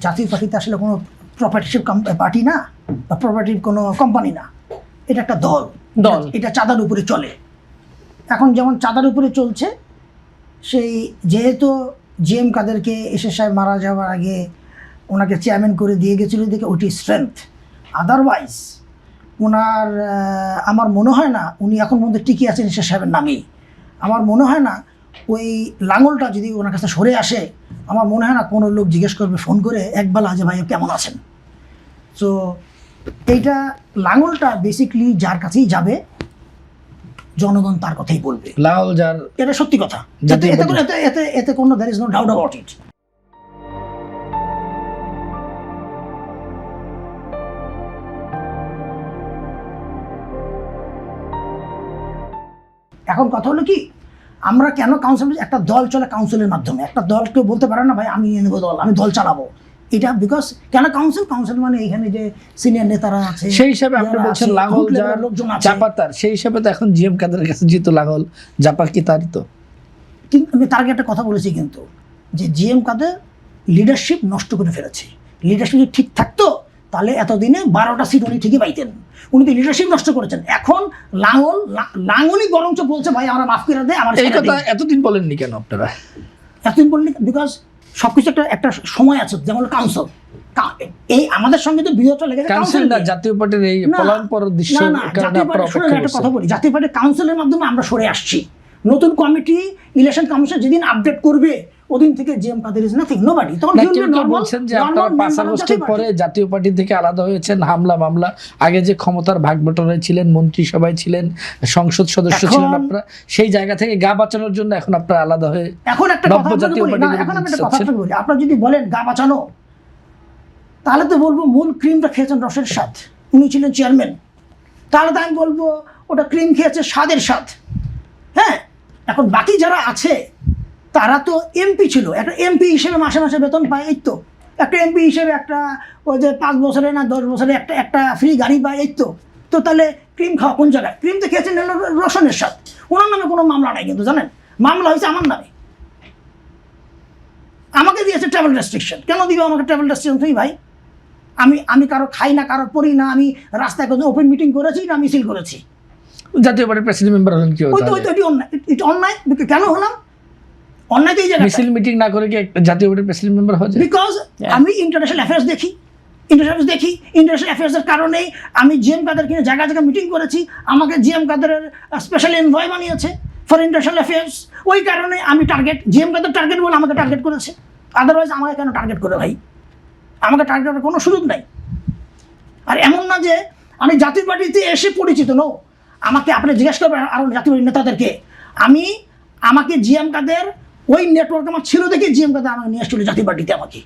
জাতীয় পার্টিতে আসলে কোনো প্রপার্টিভ পার্টি না বা প্রপার্টিভ কোনো কোম্পানি না, এটা একটা দল। এটা চাঁদার উপরে চলে। এখন যেমন চাঁদার উপরে চলছে, সেই যেহেতু জিএম কাদেরকে এসএস সাহেব মারা যাওয়ার আগে ওনাকে চেয়ারম্যান করে দিয়ে গেছিলো, দেখে ওটি স্ট্রেংথ। আদারওয়াইজ ওনার আমার মনে হয় না উনি এখন মধ্যে টিকে আছেন এসএস সাহেবের নামেই। আমার মনে হয় না ওই লাঙলটা যদি ওনার কাছে সরে আসে, আমার মনে হয় না কোনো লোক জিজ্ঞেস করবে ফোন করে একবেলা যে ভাই কেমন আছেন। সো এইটা লাঙলটা বেসিকলি যার কাছেই যাবে, জনগণ তার কথাই বলবে। লাঙল যার, এটা সত্যি কথা, এতে কোনো there is no doubt about it. এখন কথা হলো কি, আমরা কেন কাউন্সিল, একটা দল চলে কাউন্সিলের মাধ্যমে। একটা দল কেউ বলতে পারে না ভাই আমি নিয়ে নেবো দল, আমি দল চালাবো। এটা বিকজ কেন কাউন্সিল মানে এখানে যে সিনিয়র নেতারা আছে, সেই হিসাবে আপনি বলছেন লাঙল যার চাপা তার, সেই হিসাবে তো এখন জিএম কাদের কাছে যেহেতু লাঙল চাপা কি তারই তো। কিন্তু আমি তার আগে একটা কথা বলেছি কিন্তু, যে জিএম কাদের লিডারশিপ নষ্ট করে ফেলেছে। লিডারশিপ যদি ঠিক থাকতো তাহলে এতদিনে 12টা সিট উনি ঠিকই পাইতেন। উনি তো লিডারশিপ নষ্ট করেছেন। এখন লাঙলই বরঞ্চ বলছে ভাই আমরা মাফ করে দেয়। আমার এই কথা এতদিন বলেননি কেন আপনারা? এতদিন বললেন বিকজ সবকিছু একটা সময় আছে। যেমন কাউন্সিল, এই আমাদের সঙ্গে তো বিরোধ লেগেছে কাউন্সিল না, জাতীয় পার্টির এই পলায়ন পর দৃশ্য কারণে আপনারা একটা কথা বলি, জাতীয় পার্টির কাউন্সিলের মাধ্যমে আমরা সরে আসছি। নতুন কমিটি ইলেকশন কমিশন যেদিন আপডেট করবে ওদিন থেকে GM Quader is nothing, nobody. তখন বলছেন যে আপনারা 5 আগস্টের পরে জাতীয় পার্টি থেকে আলাদা হয়েছেন, হামলা মামলা, আগে যে ক্ষমতার ভাগ বটনে ছিলেন, মন্ত্রিসভায় ছিলেন, সংসদ সদস্য ছিলেন আপনারা, সেই জায়গা থেকে গা বাঁচানোর জন্য এখন আপনারা আলাদা হয়ে এখন একটা কথা বলি। আপনারা যদি বলেন গা বাঁচানো, তাহলে তো বলবো মূল ক্রিমটা খেয়েছেন রসের স্বাদ, উনি ছিলেন চেয়ারম্যান। তাহলে তো আমি বলবো ওটা ক্রিম খেয়েছে স্বাদের স্বাদ। হ্যাঁ, এখন বাকি যারা আছে তারা তো এমপি ছিল। একটা এমপি হিসেবে মাসে মাসে বেতন পায়, এই তো। একটা এমপি হিসেবে একটা ওই যে 5 বছরে না 10 বছরে একটা ফ্রি গাড়ি পায়, এই তো। তো তাহলে ক্রিম খাওয়া কোন জায়গায়? ক্রিম তো খেয়েছেন রসনের স্বাদ। ওনার নামে কোনো মামলা নাই কিন্তু, জানেন? মামলা হয়েছে আমার নামে। আমাকে দিয়েছে ট্রাভেল রেস্ট্রিকশন। কেন দিবে আমাকে ট্রাভেল রেস্ট্রিকশন? তুই ভাই, আমি কারো খাই না, কারো পড়ি না, আমি রাস্তায় কোনো ওপেন মিটিং করেছি না মিছিল করেছি। জাতীয় পার্টির প্রেসিডেন্ট মেম্বার হলেন কি? অন্যায়। কেন হলাম? অন্যায় তো এই জায়গায় মিছিল মিটিং না করে কি জাতীয় পার্টির প্রেসিডেন্ট মেম্বার হয়ে যায়? বিকজ আমি ইন্টারন্যাশনাল অ্যাফেয়ার্স দেখি। ইন্টারন্যাশনাল অ্যাফেয়ার্সের কারণেই আমি জিএম কাদের কিনে জায়গায় জায়গায় মিটিং করেছি। আমাকে জিএম কাদেরের স্পেশাল এনভয় বানিয়েছে ফর ইন্টারন্যাশনাল অ্যাফেয়ার্স। ওই কারণে আমি টার্গেট, জিএম কাদের টার্গেট বলে আমাকে টার্গেট করেছে। আদারওয়াইজ আমাকে কেন টার্গেট করে ভাই? আমাকে টার্গেট করার কোনো সুযোগ নাই। আর এমন না যে আমি জাতীয় পার্টিতে এসে পরিচিত নো। আমাকে আপনি জিজ্ঞেস করবেন আরও জাতীয় পার্টির নেতাদেরকে, আমাকে জিএম কাদের ওই নেটওয়ার্ক আমার ছিল দেখে জিএম কাদের আমাকে নিয়ে আসছিল জাতীয় পার্টিতে। আমাকে